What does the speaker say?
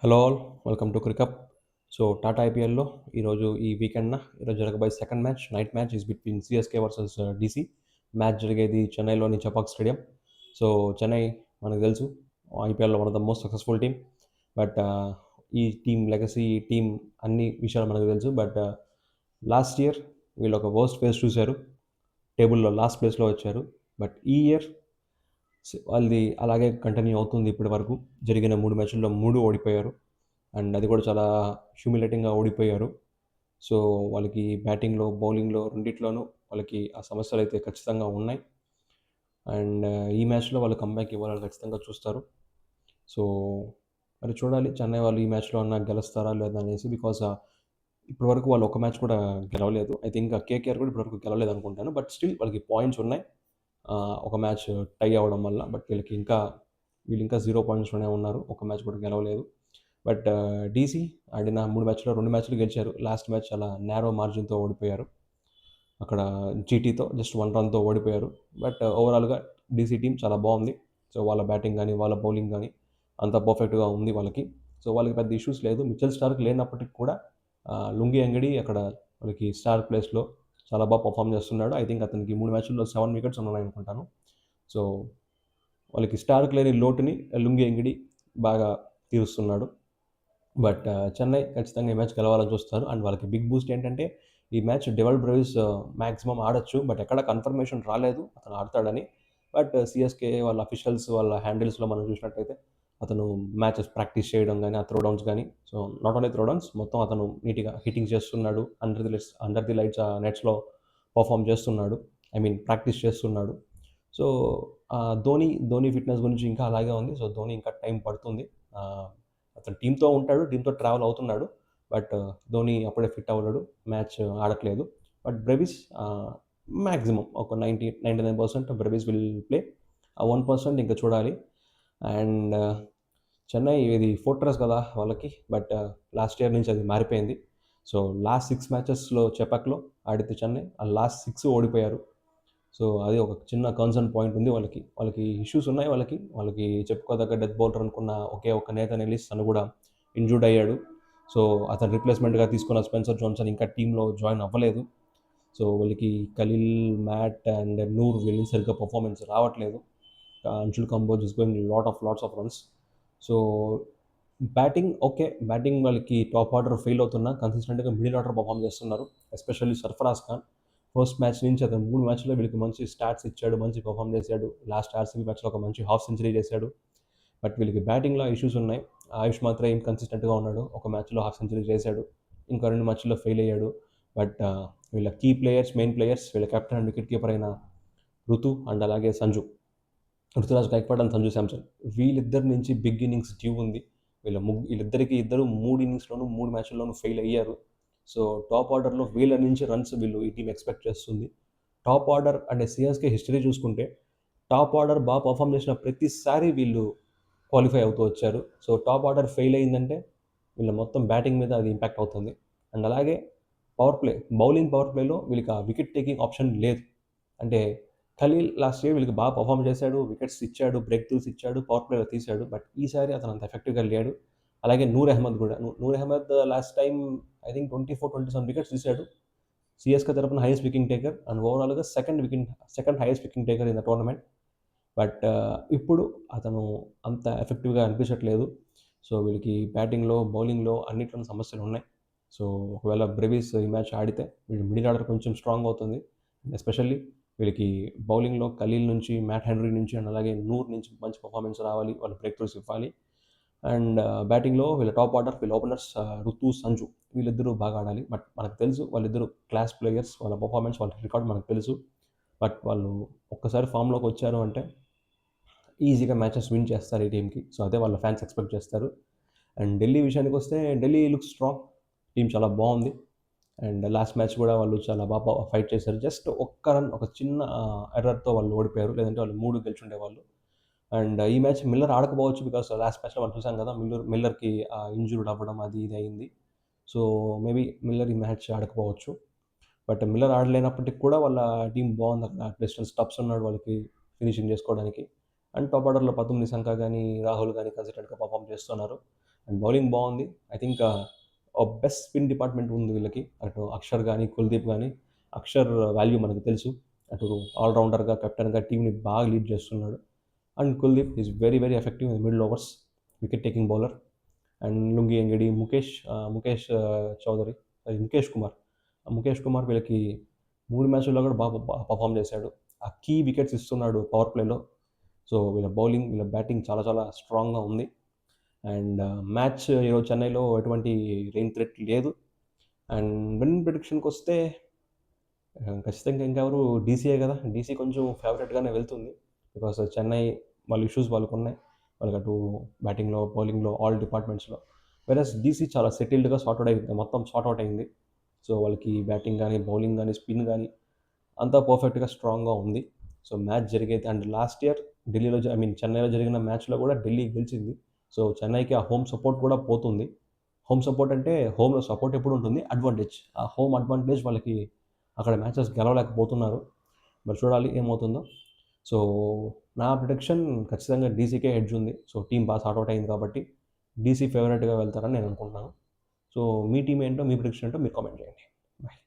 Hello all, welcome to Cricup. So Tata ఐపీఎల్‌లో ఈ వీకెండ్‌న జరగబోయే second match, night match is between CSK versus DC. Match జరిగేది చెన్నైలోని చెపాక్ స్టేడియం. సో చెన్నై మనకు తెలుసు ఐపీఎల్‌లో one of the most successful team. But ఈ టీమ్ లెగసీ, ఈ టీమ్ అన్ని విషయాలు మనకు తెలుసు. బట్ లాస్ట్ ఇయర్ వీళ్ళు ఒక వర్స్ట్ ఫేజ్ చూశారు. టేబుల్‌లో లాస్ట్ ప్లేస్‌లో వచ్చారు. బట్ ఈ ఇయర్ వాళ్ళది అలాగే కంటిన్యూ అవుతుంది ఇప్పటి వరకు. జరిగిన 3 మ్యాచ్‌ల్లో 3 ఓడిపోయారు. అండ్ అది కూడా చాలా హ్యూమిలేటింగ్‌గా ఓడిపోయారు. సో వాళ్ళకి బ్యాటింగ్‌లో, బౌలింగ్‌లో రెండిట్లోనూ వాళ్ళకి ఆ సమస్యలైతే ఖచ్చితంగా ఉన్నాయి. అండ్ ఈ మ్యాచ్‌లో వాళ్ళు కమ్‌బ్యాక్ ఇవ్వాలని ఖచ్చితంగా చూస్తారు. సో మరి చూడాలి చెన్నై వాళ్ళు ఈ మ్యాచ్‌లో అన్నా గెలుస్తారా లేదా అనేసి. బికాజ్ ఇప్పటివరకు వాళ్ళు ఒక మ్యాచ్ కూడా గెలవలేదు. ఐ థింక్ కేకేఆర్ కూడా ఇప్పటివరకు గెలవలేదనుకుంటాను. బట్ స్టిల్ వాళ్ళకి పాయింట్స్ ఉన్నాయి. ఒక మ్యాచ్ టై అవ్వడం వల్ల. బట్ వీళ్ళు ఇంకా 0 పాయింట్స్‌లోనే ఉన్నారు. ఒక మ్యాచ్ కూడా గెలవలేదు. బట్ డీసీ ఆడిన 3 మ్యాచ్‌లో 2 మ్యాచ్‌లు గెలిచారు. లాస్ట్ మ్యాచ్ చాలా నారో మార్జిన్‌తో ఓడిపోయారు. అక్కడ జీటీతో జస్ట్ 1 రన్‌తో ఓడిపోయారు. బట్ ఓవరాల్‌గా డీసీ టీమ్ చాలా బాగుంది. సో వాళ్ళ బ్యాటింగ్ గానీ, వాళ్ళ బౌలింగ్ గానీ అంతా పర్ఫెక్ట్‌గా ఉంది వాళ్ళకి. సో వాళ్ళకి పెద్ద ఇష్యూస్ లేదు. మిచెల్ స్టార్క్ లేనప్పటికి కూడా లుంగి అంగడి అక్కడ వాళ్ళకి స్టార్ ప్లేస్‌లో చాలా బాగా పర్ఫార్మ్ చేస్తున్నాడు. ఐ థింక్ అతనికి 3 మ్యాచ్‌ల్లో 7 వికెట్స్ ఉన్నాయనుకుంటాను. సో వాళ్ళకి స్టార్క్ లేని లోటుని లుంగి అంగడి బాగా తీరుస్తున్నాడు. బట్ చెన్నై ఖచ్చితంగా ఈ మ్యాచ్ గెలవాలని చూస్తారు. అండ్ వాళ్ళకి బిగ్ బూస్ట్ ఏంటంటే ఈ మ్యాచ్ డెవల్ బ్రేవిస్ మాక్సిమం ఆడొచ్చు. బట్ ఎక్కడ కన్ఫర్మేషన్ రాలేదు అతను ఆడతాడని. బట్ సీఎస్‌కే వాళ్ళ అఫీషియల్స్ వాళ్ళ హ్యాండిల్స్‌లో మనం చూసినట్టయితే అతను మ్యాచెస్ ప్రాక్టీస్ చేయడం గానీ, ఆ త్రో డౌన్స్ గానీ, so not only throw downs, మొత్తం అతను నీట్‌గా హిట్టింగ్ చేస్తున్నాడు. అండర్ ది లైట్స్ నెట్స్‌లో పర్ఫార్మ్ చేస్తున్నాడు. ఐ మీన్ ప్రాక్టీస్ చేస్తున్నాడు. సో ధోని ఫిట్‌నెస్ గురించి ఇంకా అలాగే ఉంది. సో ధోని ఇంకా టైం పడుతుంది. ఆహ్, అతను టీమ్‌తో ఉంటాడు. టీమ్‌తో ట్రావెల్ అవుతున్నాడు. బట్ ధోని అప్పుడే ఫిట్ అవ్వలేడు. మ్యాచ్ ఆడట్లేదు. బట్ బ్రెవిస్ మాక్సిమం ఒక 99% బ్రెవిస్ విల్ ప్లే. ఆ 1% ఇంకా చూడాలి. అండ్ చెన్నై ఇది ఫోర్ట్రెస్ కదా వాళ్ళకి. బట్ లాస్ట్ ఇయర్ నుంచి అది మారిపోయింది. సో లాస్ట్ 6 మ్యాచెస్‌లో చెపాక్‌లో ఆడితే చెన్నై ఆ లాస్ట్ 6 ఓడిపోయారు. సో అది ఒక చిన్న కన్సర్న్ పాయింట్ ఉంది వాళ్ళకి. వాళ్ళకి ఇష్యూస్ ఉన్నాయి వాళ్ళకి. వాళ్ళకి చెప్పుకోదగ్గ డెత్ బౌలర్ అనుకున్న ఒకే ఒక్క నేథన్ ఎలిస్ తను కూడా ఇంజ్యూర్డ్ అయ్యాడు. సో అతను రిప్లేస్మెంట్‌గా తీసుకున్న స్పెన్సర్ జాన్సన్ ఇంకా టీమ్‌లో జాయిన్ అవ్వలేదు. సో వీళ్ళకి ఖలీల్, మ్యాట్ అండ్ నూర్ వీళ్ళు సరిగ్గా పర్ఫార్మెన్స్ రావట్లేదు. Anshul Kamboj is going lots of runs. So batting okay. Batting వాళ్ళకి టాప్ ఆర్డర్ ఫెయిల్ అవుతున్నా కన్సిస్టెంట్‌గా మిడిల్ ఆర్డర్ పర్ఫార్మ్ చేస్తున్నారు. Especially Sarfaraz Khan. First match నుంచి అతను 3 మ్యాచ్‌లో వీళ్ళకి మంచి స్టాట్స్ ఇచ్చాడు. మంచి పర్ఫార్మ్ చేశాడు. లాస్ట్ ఆర్సీబీ మ్యాచ్‌లో ఒక మంచి హాఫ్ సెంచరీ చేశాడు. బట్ వీళ్ళకి బ్యాటింగ్‌లో ఇష్యూస్ ఉన్నాయి. ఆయుష్ మాత్రం ఇన్‌కన్సిస్టెంట్‌గా ఉన్నాడు. ఒక మ్యాచ్‌లో హాఫ్ సెంచరీ చేశాడు. ఇంకా 2 మ్యాచ్‌ల్లో ఫెయిల్ అయ్యాడు. బట్ వీళ్ళ కీ ప్లేయర్స్, మెయిన్ ప్లేయర్స్ వీళ్ళ కెప్టెన్ అండ్ వికెట్ కీపర్ అయిన ఋతు అండ్ అలాగే ఋతురాజ్ గైక్వాడ్ అండ్ సంజు శాంసన్. వీళ్ళిద్దరి నుంచి బిగ్ ఇన్నింగ్స్ డ్యూ ఉంది. వీళ్ళిద్దరికి 3 ఇన్నింగ్స్‌లోనూ 3 మ్యాచ్‌ల్లోనూ ఫెయిల్ అయ్యారు. సో టాప్ ఆర్డర్‌లో వీళ్ళ నుంచి రన్స్ ఈ టీమ్ ఎక్స్‌పెక్ట్ చేస్తుంది. టాప్ ఆర్డర్ అంటే సీఎస్‌కే హిస్టరీ చూసుకుంటే టాప్ ఆర్డర్ బాగా పర్ఫార్మ్ చేసిన ప్రతిసారి వీళ్ళు క్వాలిఫై అవుతూ వచ్చారు. సో టాప్ ఆర్డర్ ఫెయిల్ అయిందంటే వీళ్ళ మొత్తం బ్యాటింగ్ మీద అది ఇంపాక్ట్ అవుతుంది. అండ్ అలాగే బౌలింగ్ పవర్ ప్లేలో వీళ్ళకి ఆ వికెట్ టేకింగ్ ఆప్షన్ లేదు. అంటే ఖలీల్ లాస్ట్ ఇయర్ వీళ్ళకి బాగా పర్ఫార్మ్ చేశాడు. వికెట్స్ ఇచ్చాడు, బ్రేక్ త్రూస్ ఇచ్చాడు, పవర్ ప్లేలో తీశాడు. బట్ ఈసారి అతను అంత ఎఫెక్టివ్‌గా లేడు. అలాగే నూర్ అహ్మద్ కూడా. Noor Ahmad last time I think 24, 27 wickets తీశాడు. సీఎస్‌కే తరపున హైయెస్ట్ వికెట్ టేకర్ అండ్ ఓవరాల్‌గా second highest wicket taker in the tournament. But ఇప్పుడు అతను అంత ఎఫెక్టివ్‌గా అనిపించట్లేదు. సో వీళ్ళకి బ్యాటింగ్‌లో, బౌలింగ్‌లో అన్నిట్లోనూ సమస్యలున్నాయి. సో ఒకవేళ బ్రెవిస్ ఈ మ్యాచ్ ఆడితే వీళ్ళు మిడిల్ ఆర్డర్ కొంచెం స్ట్రాంగ్ అవుతుంది. ఎస్పెషల్లీ వీళ్ళకి బౌలింగ్‌లో ఖలీల్ నుంచి, మ్యాట్ హెన్రీ నుంచి అండ్ అలాగే నూర్ నుంచి మంచి పర్ఫార్మెన్స్ రావాలి. వాళ్ళు బ్రేక్ త్రూస్ ఇవ్వాలి. అండ్ బ్యాటింగ్‌లో వీళ్ళ టాప్ ఆర్డర్ వీళ్ళ ఓపెనర్స్ ఋతు, సంజు వీళ్ళిద్దరూ బాగా ఆడాలి. బట్ మనకు తెలుసు వాళ్ళిద్దరూ క్లాస్ ప్లేయర్స్. వాళ్ళ పర్ఫార్మెన్స్, వాళ్ళ రికార్డ్ మనకు తెలుసు. బట్ వాళ్ళు ఒక్కసారి ఫామ్‌లోకి వచ్చారు అంటే ఈజీగా మ్యాచెస్ విన్ చేస్తారు ఈ టీమ్‌కి. సో అదే వాళ్ళ ఫ్యాన్స్ ఎక్స్‌పెక్ట్ చేస్తారు. అండ్ ఢిల్లీ విషయానికొస్తే ఢిల్లీ లుక్స్ స్ట్రాంగ్. టీమ్ చాలా బాగుంది. అండ్ లాస్ట్ మ్యాచ్ కూడా వాళ్ళు చాలా బాగా ఫైట్ చేశారు. జస్ట్ ఒక్క రన్, ఒక చిన్న ఎర్రర్‌తో వాళ్ళు ఓడిపోయారు. లేదంటే వాళ్ళు 3 గెలిచుండేవాళ్ళు. అండ్ ఈ మ్యాచ్ మిల్లర్ ఆడకపోవచ్చు. బికాస్ లాస్ట్ మ్యాచ్‌లో మనం చూసాం కదా! మిల్లర్‌కి ఇంజ్యూర్డ్ అవ్వడం అది ఇది అయింది. సో మేబీ మిల్లర్ ఈ మ్యాచ్ ఆడకపోవచ్చు. బట్ మిల్లర్ ఆడలేనప్పటికి కూడా వాళ్ళ టీమ్ బాగుంది. అక్కడ ప్రెస్టన్ స్టబ్స్ ఉన్నాడు వాళ్ళకి ఫినిషింగ్ చేసుకోవడానికి. అండ్ టాప్ ఆర్డర్‌లో పతుమ్ నిసంక గానీ, రాహుల్ గానీ కన్సిస్టెంట్‌గా పర్ఫార్మ్ చేస్తున్నారు. అండ్ బౌలింగ్ బాగుంది. I think best spin department ఉంది వీళ్ళకి. అటు అక్షర్ కానీ, కుల్దీప్ కానీ. అక్షర్ వాల్యూ మనకు తెలుసు. అటు ఆల్రౌండర్గా, కెప్టెన్గా టీంని బాగా లీడ్ చేస్తున్నాడు. And Kuldeep is very very effective in middle overs, wicket taking bowler. And Lungi Ngidi, Mukesh Choudhary, Mukesh Kumar. Mukesh Kumar వీళ్ళకి 3 మ్యాచ్ల్లో కూడా బాగా పర్ఫామ్ చేశాడు. ఆ కీ వికెట్స్ ఇస్తున్నాడు పవర్ ప్లేలో. సో వీళ్ళ బౌలింగ్, వీళ్ళ బ్యాటింగ్ చాలా చాలా స్ట్రాంగ్గా ఉంది. అండ్ మ్యాచ్ ఈరోజు చెన్నైలో ఎటువంటి రెయిన్ థ్రెట్ లేదు. అండ్ విన్ ప్రిడిక్షన్కి వస్తే ఖచ్చితంగా ఇంకెవరు డీసీయే కదా. డీసీ కొంచెం ఫేవరెట్గానే వెళ్తుంది. బికాస్ చెన్నై వాళ్ళ ఇష్యూస్ వాళ్ళకు ఉన్నాయి. వాళ్ళకి అటు బ్యాటింగ్లో, బౌలింగ్లో, ఆల్ డిపార్ట్మెంట్స్లో. వెరస్ డీసీ చాలా సెటిల్డ్గా సార్ట్అవుట్ అయింది, మొత్తం సార్ట్అవుట్ అయింది. సో వాళ్ళకి బ్యాటింగ్ కానీ, బౌలింగ్ కానీ, స్పిన్ కానీ అంతా పర్ఫెక్ట్గా స్ట్రాంగ్గా ఉంది. సో మ్యాచ్ జరిగేది. అండ్ లాస్ట్ ఇయర్ ఢిల్లీలో చెన్నైలో జరిగిన మ్యాచ్లో కూడా ఢిల్లీ గెలిచింది. సో చెన్నైకి ఆ హోమ్ సపోర్ట్ కూడా పోతుంది. హోమ్ సపోర్ట్ అంటే హోమ్లో సపోర్ట్ ఎప్పుడు ఉంటుంది, అడ్వాంటేజ్. ఆ హోమ్ అడ్వాంటేజ్ వాళ్ళకి అక్కడ మ్యాచెస్ గెలవలేకపోతున్నారు. మరి చూడాలి ఏమవుతుందో. సో నా ప్రిడిక్షన్ ఖచ్చితంగా డీసీకే ఎడ్జ్ ఉంది. సో టీం బాగా సార్ట్అవుట్ అయింది కాబట్టి డీసీ ఫేవరెట్గా వెళ్తారని నేను అనుకుంటున్నాను. సో మీ టీం ఏంటో, మీ ప్రిడిక్షన్ ఏంటో మీరు కామెంట్ చేయండి. బాయ్.